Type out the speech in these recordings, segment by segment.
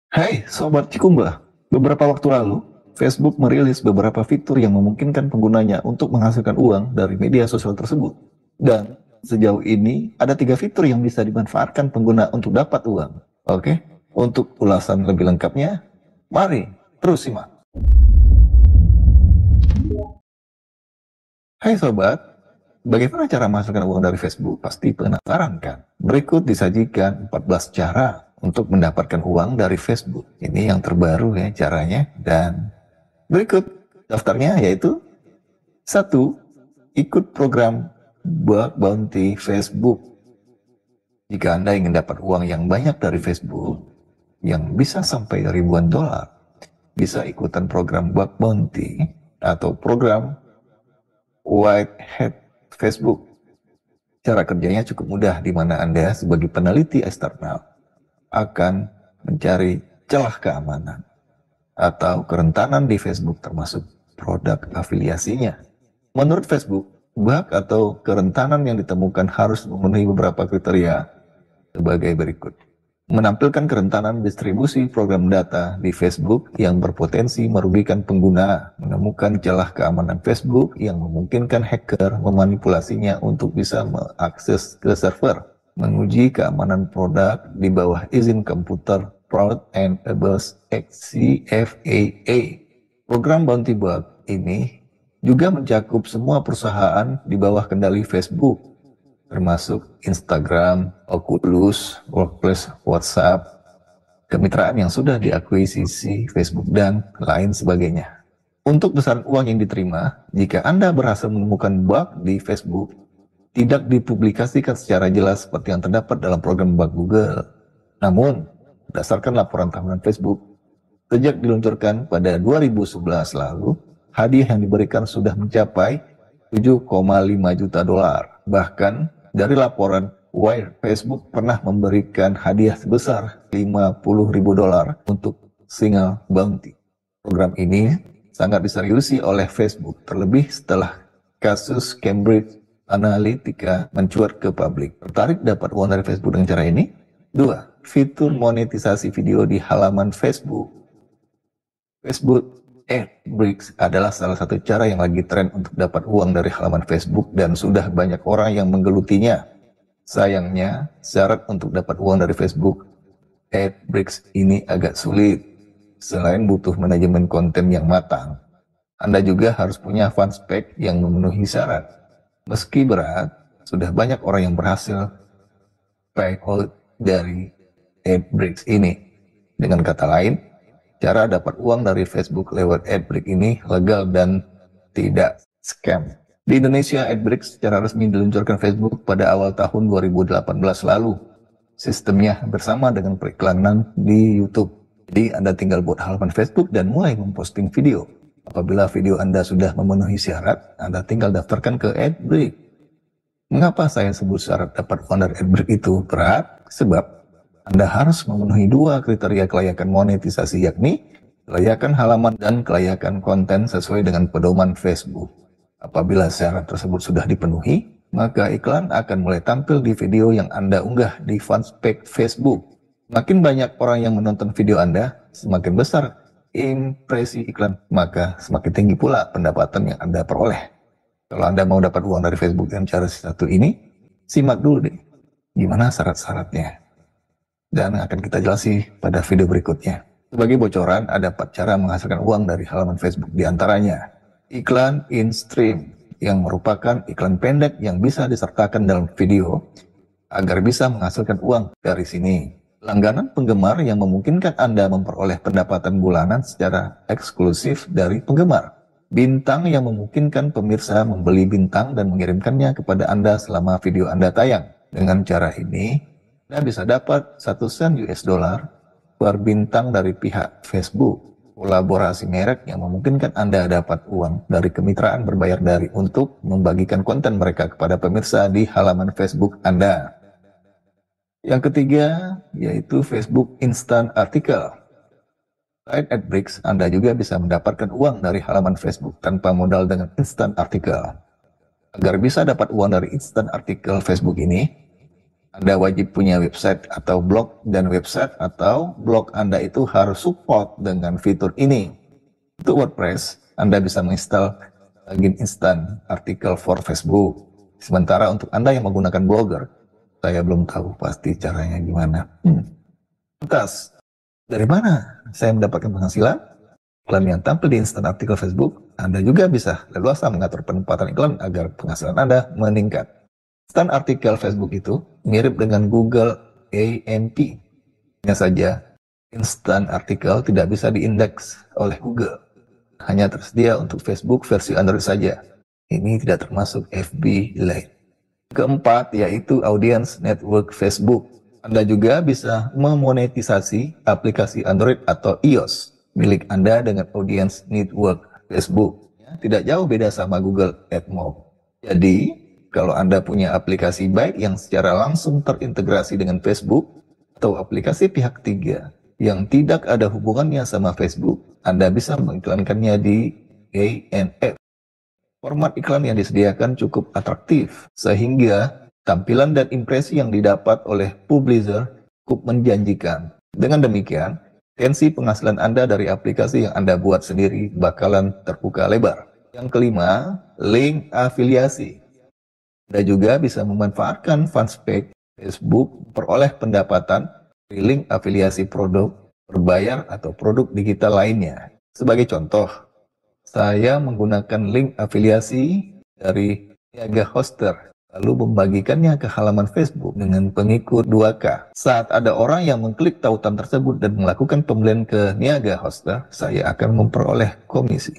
Hai Sobat Cikumba, beberapa waktu lalu Facebook merilis beberapa fitur yang memungkinkan penggunanya untuk menghasilkan uang dari media sosial tersebut. Dan sejauh ini ada 3 fitur yang bisa dimanfaatkan pengguna untuk dapat uang. Oke, untuk ulasan lebih lengkapnya, mari terus simak. Hai Sobat, bagaimana cara menghasilkan uang dari Facebook? Pasti penasaran kan? Berikut disajikan 14 cara untuk mendapatkan uang dari Facebook. Ini yang terbaru ya caranya. Dan berikut daftarnya yaitu: 1. Ikut program Bug Bounty Facebook. Jika Anda ingin dapat uang yang banyak dari Facebook, yang bisa sampai ribuan dolar, bisa ikutan program Bug Bounty atau program White Hat Facebook. Cara kerjanya cukup mudah, di mana Anda sebagai peneliti eksternal akan mencari celah keamanan atau kerentanan di Facebook termasuk produk afiliasinya. Menurut Facebook, bug atau kerentanan yang ditemukan harus memenuhi beberapa kriteria sebagai berikut. Menampilkan kerentanan distribusi program data di Facebook yang berpotensi merugikan pengguna, menemukan celah keamanan Facebook yang memungkinkan hacker memanipulasinya untuk bisa mengakses ke server, menguji keamanan produk di bawah izin komputer Fraud and Abuse Act (CFAA). Program Bounty Bug ini juga mencakup semua perusahaan di bawah kendali Facebook, termasuk Instagram, Oculus, Workplace, WhatsApp, kemitraan yang sudah diakuisisi Facebook, dan lain sebagainya. Untuk besaran uang yang diterima, jika Anda berhasil menemukan bug di Facebook, tidak dipublikasikan secara jelas seperti yang terdapat dalam program bug Google. Namun, berdasarkan laporan tahunan Facebook, sejak diluncurkan pada 2011 lalu, hadiah yang diberikan sudah mencapai 7,5 juta dolar. Bahkan, dari laporan Wire, Facebook pernah memberikan hadiah sebesar 50 ribu dolar untuk single bounty. Program ini sangat diseriusi oleh Facebook, terlebih setelah kasus Cambridge Analytica mencuat ke publik. Tertarik dapat uang dari Facebook dengan cara ini? 2. Fitur monetisasi video di halaman Facebook. Facebook AdBricks adalah salah satu cara yang lagi tren untuk dapat uang dari halaman Facebook dan sudah banyak orang yang menggelutinya. Sayangnya, syarat untuk dapat uang dari Facebook AdBricks ini agak sulit. Selain butuh manajemen konten yang matang, Anda juga harus punya fund spec yang memenuhi syarat. Meski berat, sudah banyak orang yang berhasil pay out dari AdBricks ini. Dengan kata lain, cara dapat uang dari Facebook lewat AdBricks ini legal dan tidak scam. Di Indonesia, AdBricks secara resmi diluncurkan Facebook pada awal tahun 2018 lalu. Sistemnya bersama dengan periklanan di YouTube. Jadi Anda tinggal buat halaman Facebook dan mulai memposting video. Apabila video Anda sudah memenuhi syarat, Anda tinggal daftarkan ke AdBricks. Mengapa saya sebut syarat dapat uang dari AdBricks itu berat? Sebab Anda harus memenuhi 2 kriteria kelayakan monetisasi, yakni kelayakan halaman dan kelayakan konten sesuai dengan pedoman Facebook. Apabila syarat tersebut sudah dipenuhi, maka iklan akan mulai tampil di video yang Anda unggah di fanspage Facebook. Makin banyak orang yang menonton video Anda, semakin besar impresi iklan, maka semakin tinggi pula pendapatan yang Anda peroleh. Kalau Anda mau dapat uang dari Facebook dengan cara satu ini, simak dulu deh gimana syarat-syaratnya, dan akan kita jelasi pada video berikutnya. Sebagai bocoran, ada 4 cara menghasilkan uang dari halaman Facebook, diantaranya iklan in-stream, yang merupakan iklan pendek yang bisa disertakan dalam video agar bisa menghasilkan uang dari sini. Langganan penggemar yang memungkinkan Anda memperoleh pendapatan bulanan secara eksklusif dari penggemar. Bintang yang memungkinkan pemirsa membeli bintang dan mengirimkannya kepada Anda selama video Anda tayang. Dengan cara ini, Anda bisa dapat 1 sen US dollar per bintang dari pihak Facebook. Kolaborasi merek yang memungkinkan Anda dapat uang dari kemitraan berbayar dari untuk membagikan konten mereka kepada pemirsa di halaman Facebook Anda. Yang ketiga, yaitu Facebook Instant Article. Selain AdBricks, Anda juga bisa mendapatkan uang dari halaman Facebook tanpa modal dengan Instant Article. Agar bisa dapat uang dari Instant Article Facebook ini, Anda wajib punya website atau blog, dan website atau blog Anda itu harus support dengan fitur ini. Untuk WordPress, Anda bisa menginstal plugin instan artikel for Facebook. Sementara untuk Anda yang menggunakan Blogger, saya belum tahu pasti caranya gimana. Lantas, dari mana saya mendapatkan penghasilan? Iklan yang tampil di instan artikel Facebook, Anda juga bisa leluasa mengatur penempatan iklan agar penghasilan Anda meningkat. Instan artikel Facebook itu mirip dengan Google AMP. Hanya saja, instan artikel tidak bisa diindeks oleh Google. Hanya tersedia untuk Facebook versi Android saja. Ini tidak termasuk FB Lite. Keempat, yaitu Audience Network Facebook. Anda juga bisa memonetisasi aplikasi Android atau iOS milik Anda dengan Audience Network Facebook. Tidak jauh beda sama Google AdMob. Jadi, kalau Anda punya aplikasi baik yang secara langsung terintegrasi dengan Facebook atau aplikasi pihak ketiga yang tidak ada hubungannya sama Facebook, Anda bisa mengiklankannya di ANF. Format iklan yang disediakan cukup atraktif, sehingga tampilan dan impresi yang didapat oleh publisher cukup menjanjikan. Dengan demikian, potensi penghasilan Anda dari aplikasi yang Anda buat sendiri bakalan terbuka lebar. Yang kelima, link afiliasi. Anda juga bisa memanfaatkan fanspage Facebook peroleh pendapatan dari link afiliasi produk berbayar atau produk digital lainnya. Sebagai contoh, saya menggunakan link afiliasi dari Niaga Hoster, lalu membagikannya ke halaman Facebook dengan pengikut 2K. Saat ada orang yang mengklik tautan tersebut dan melakukan pembelian ke Niaga Hoster, saya akan memperoleh komisi.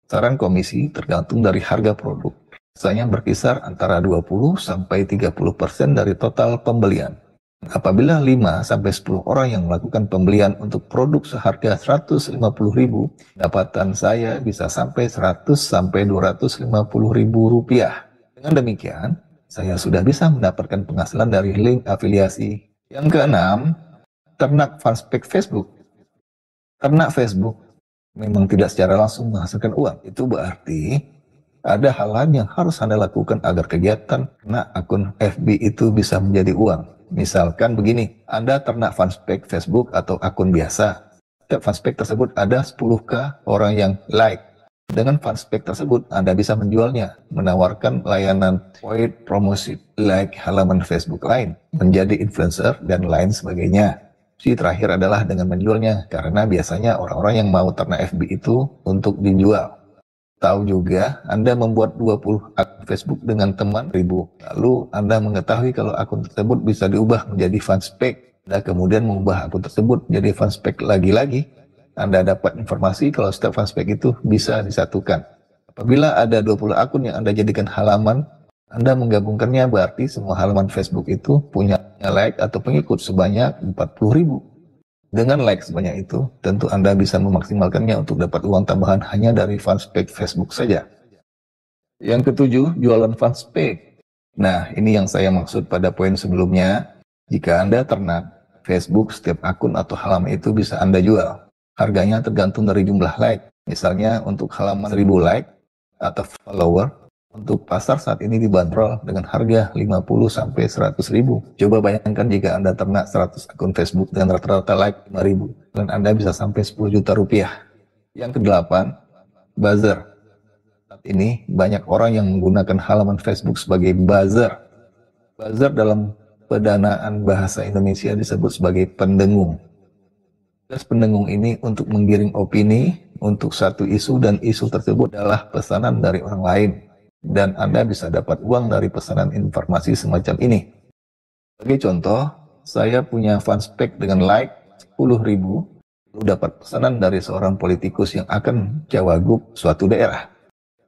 Saran komisi tergantung dari harga produk. Biasanya berkisar antara 20-30% dari total pembelian. Apabila 5-10 orang yang melakukan pembelian untuk produk seharga 150.000, pendapatan saya bisa sampai 100-250.000 rupiah. Dengan demikian, saya sudah bisa mendapatkan penghasilan dari link afiliasi. Yang keenam, ternak fanspage Facebook. Ternak Facebook memang tidak secara langsung menghasilkan uang. Itu berarti ada hal lain yang harus Anda lakukan agar kegiatan ternak akun FB itu bisa menjadi uang. Misalkan begini, Anda ternak fanspage Facebook atau akun biasa. Setiap fanspage tersebut ada 10k orang yang like. Dengan fanspage tersebut, Anda bisa menjualnya, menawarkan layanan paid promosi, like halaman Facebook lain, menjadi influencer, dan lain sebagainya. Si terakhir adalah dengan menjualnya, karena biasanya orang-orang yang mau ternak FB itu untuk dijual. Tahu juga, Anda membuat 20 akun Facebook dengan teman 1000. Lalu Anda mengetahui kalau akun tersebut bisa diubah menjadi fanspage. Anda kemudian mengubah akun tersebut menjadi fanspage lagi-lagi. Anda dapat informasi kalau setiap fanspage itu bisa disatukan. Apabila ada 20 akun yang Anda jadikan halaman, Anda menggabungkannya berarti semua halaman Facebook itu punya like atau pengikut sebanyak 40.000. Dengan like sebanyak itu, tentu Anda bisa memaksimalkannya untuk dapat uang tambahan hanya dari fanspage Facebook saja. Yang ketujuh, jualan fanspage. Nah, ini yang saya maksud pada poin sebelumnya. Jika Anda ternak Facebook, setiap akun atau halaman itu bisa Anda jual. Harganya tergantung dari jumlah like. Misalnya untuk halaman 1000 like atau follower, untuk pasar saat ini dibanderol dengan harga 50-100.000. Coba bayangkan jika Anda ternak 100 akun Facebook dengan rata-rata like 5.000, dan Anda bisa sampai 10 juta rupiah. Yang kedelapan, buzzer. Saat ini banyak orang yang menggunakan halaman Facebook sebagai buzzer. Buzzer dalam pendanaan bahasa Indonesia disebut sebagai pendengung. Tugas pendengung ini untuk menggiring opini untuk satu isu, dan isu tersebut adalah pesanan dari orang lain. Dan Anda bisa dapat uang dari pesanan informasi semacam ini. Sebagai contoh, saya punya fanspage dengan like 10.000, lalu dapat pesanan dari seorang politikus yang akan cawagup suatu daerah.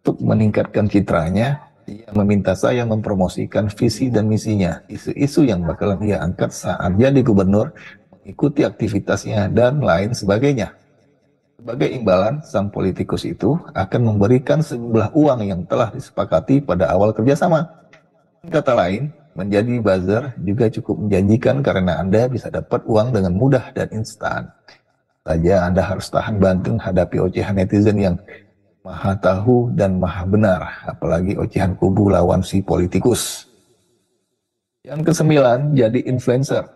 Untuk meningkatkan citranya, dia meminta saya mempromosikan visi dan misinya, isu-isu yang bakalan dia angkat saat jadi gubernur, mengikuti aktivitasnya, dan lain sebagainya. Sebagai imbalan, sang politikus itu akan memberikan sejumlah uang yang telah disepakati pada awal kerjasama. Kata lain, menjadi buzzer juga cukup menjanjikan karena Anda bisa dapat uang dengan mudah dan instan. Saja Anda harus tahan banting hadapi ocehan netizen yang maha tahu dan maha benar, apalagi ocehan kubu lawan si politikus. Yang kesembilan, jadi influencer.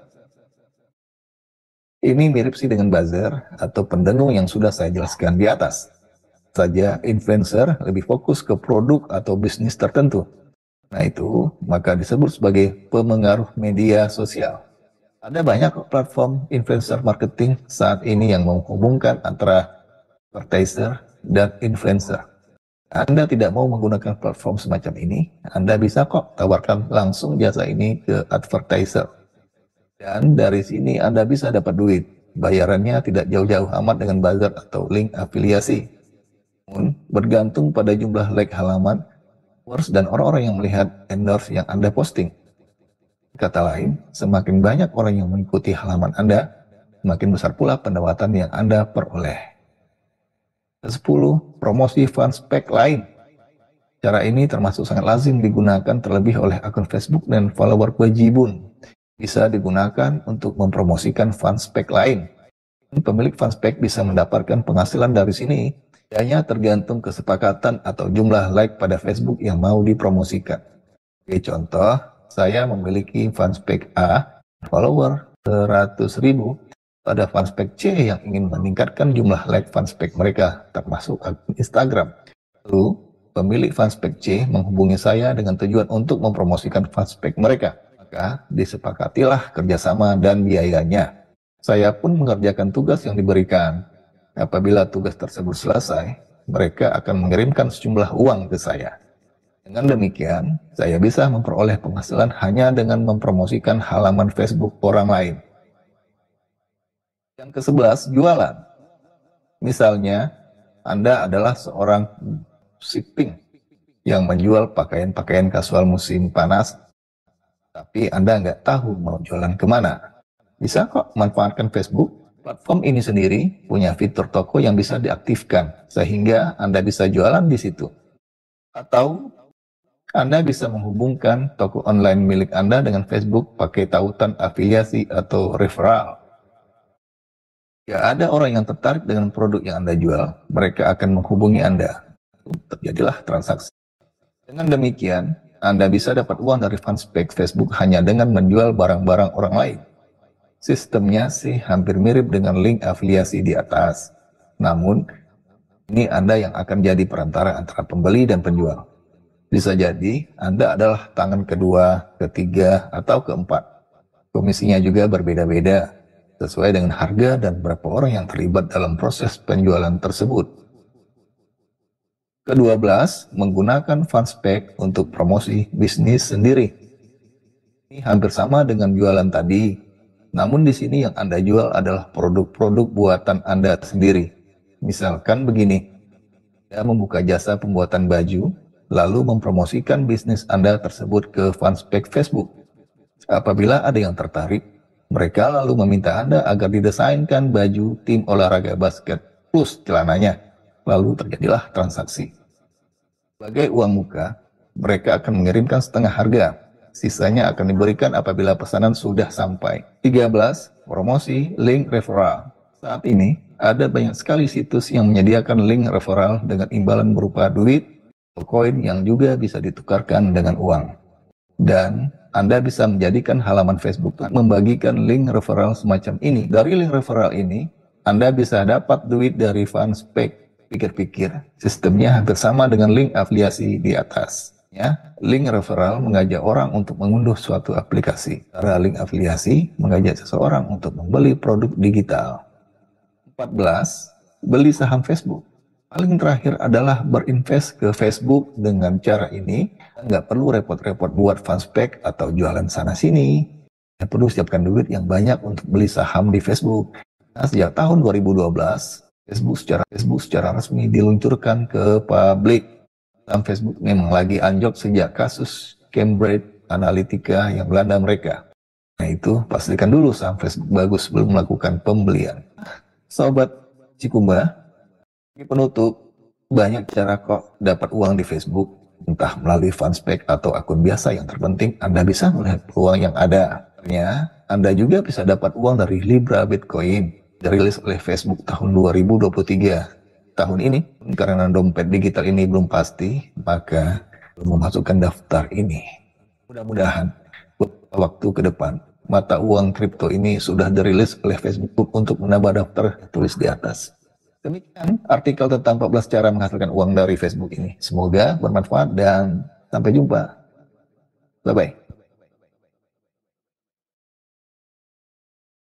Ini mirip sih dengan buzzer atau pendengung yang sudah saya jelaskan di atas. Saja influencer lebih fokus ke produk atau bisnis tertentu. Nah itu, maka disebut sebagai pemengaruh media sosial. Ada banyak platform influencer marketing saat ini yang menghubungkan antara advertiser dan influencer. Anda tidak mau menggunakan platform semacam ini, Anda bisa kok tawarkan langsung jasa ini ke advertiser. Dan dari sini Anda bisa dapat duit. Bayarannya tidak jauh-jauh amat dengan buzzer atau link afiliasi. Namun, bergantung pada jumlah like halaman, followers, dan orang-orang yang melihat endorse yang Anda posting. Kata lain, semakin banyak orang yang mengikuti halaman Anda, semakin besar pula pendapatan yang Anda peroleh. 10. Promosi fanspage lain. Cara ini termasuk sangat lazim digunakan terlebih oleh akun Facebook dan follower wajibun. Bisa digunakan untuk mempromosikan fanspage lain. Pemilik fanspage bisa mendapatkan penghasilan dari sini. Hanya tergantung kesepakatan atau jumlah like pada Facebook yang mau dipromosikan. Oke, contoh, saya memiliki fanspage A, follower 100.000, pada fanspage C yang ingin meningkatkan jumlah like fanspage mereka, termasuk akun Instagram. Lalu, pemilik fanspage C menghubungi saya dengan tujuan untuk mempromosikan fanspage mereka. Maka, disepakatilah kerjasama dan biayanya. Saya pun mengerjakan tugas yang diberikan. Apabila tugas tersebut selesai, mereka akan mengirimkan sejumlah uang ke saya. Dengan demikian, saya bisa memperoleh penghasilan hanya dengan mempromosikan halaman Facebook orang lain. Yang ke-11, jualan. Misalnya, Anda adalah seorang shipping yang menjual pakaian-pakaian kasual musim panas, tapi Anda nggak tahu mau jualan kemana. Bisa kok manfaatkan Facebook. Platform ini sendiri punya fitur toko yang bisa diaktifkan, sehingga Anda bisa jualan di situ. Atau Anda bisa menghubungkan toko online milik Anda dengan Facebook pakai tautan afiliasi atau referral. Jika ada orang yang tertarik dengan produk yang Anda jual, mereka akan menghubungi Anda. Terjadilah transaksi. Dengan demikian, Anda bisa dapat uang dari fanspage Facebook hanya dengan menjual barang-barang orang lain. Sistemnya sih hampir mirip dengan link afiliasi di atas. Namun, ini Anda yang akan jadi perantara antara pembeli dan penjual. Bisa jadi Anda adalah tangan kedua, ketiga, atau keempat. Komisinya juga berbeda-beda, sesuai dengan harga dan berapa orang yang terlibat dalam proses penjualan tersebut. Ke-12, menggunakan fanspage untuk promosi bisnis sendiri. Ini hampir sama dengan jualan tadi, namun di sini yang Anda jual adalah produk-produk buatan Anda sendiri. Misalkan begini, Anda membuka jasa pembuatan baju, lalu mempromosikan bisnis Anda tersebut ke fanspage Facebook. Apabila ada yang tertarik, mereka lalu meminta Anda agar didesainkan baju tim olahraga basket plus celananya. Lalu terjadilah transaksi. Sebagai uang muka, mereka akan mengirimkan setengah harga. Sisanya akan diberikan apabila pesanan sudah sampai. 13. Promosi link referral. Saat ini, ada banyak sekali situs yang menyediakan link referral dengan imbalan berupa duit atau koin yang juga bisa ditukarkan dengan uang. Dan Anda bisa menjadikan halaman Facebook membagikan link referral semacam ini. Dari link referral ini, Anda bisa dapat duit dari fanspage. Pikir-pikir, sistemnya hampir sama dengan link afiliasi di atas. Ya, link referral mengajak orang untuk mengunduh suatu aplikasi. Cara link afiliasi mengajak seseorang untuk membeli produk digital. 14. Beli saham Facebook. Paling terakhir adalah berinvest ke Facebook. Dengan cara ini, nggak perlu repot-repot buat fanspage atau jualan sana-sini. Nggak perlu siapkan duit yang banyak untuk beli saham di Facebook. Nah, sejak tahun 2012, Facebook secara resmi diluncurkan ke publik. Saham Facebook memang lagi anjlok sejak kasus Cambridge Analytica yang melanda mereka. Nah itu, pastikan dulu saham Facebook bagus sebelum melakukan pembelian. Sobat Cikumba, di penutup, banyak cara kok dapat uang di Facebook, entah melalui fanspage atau akun biasa. Yang terpenting Anda bisa melihat peluang yang ada. Ternyata Anda juga bisa dapat uang dari Libra Bitcoin, dirilis oleh Facebook tahun 2023. Tahun ini, karena dompet digital ini belum pasti, maka belum memasukkan daftar ini. Mudah-mudahan waktu ke depan. Mata uang kripto ini sudah dirilis oleh Facebook untuk menambah daftar, tulis di atas. Demikian artikel tentang 14 cara menghasilkan uang dari Facebook ini. Semoga bermanfaat dan sampai jumpa. Bye-bye.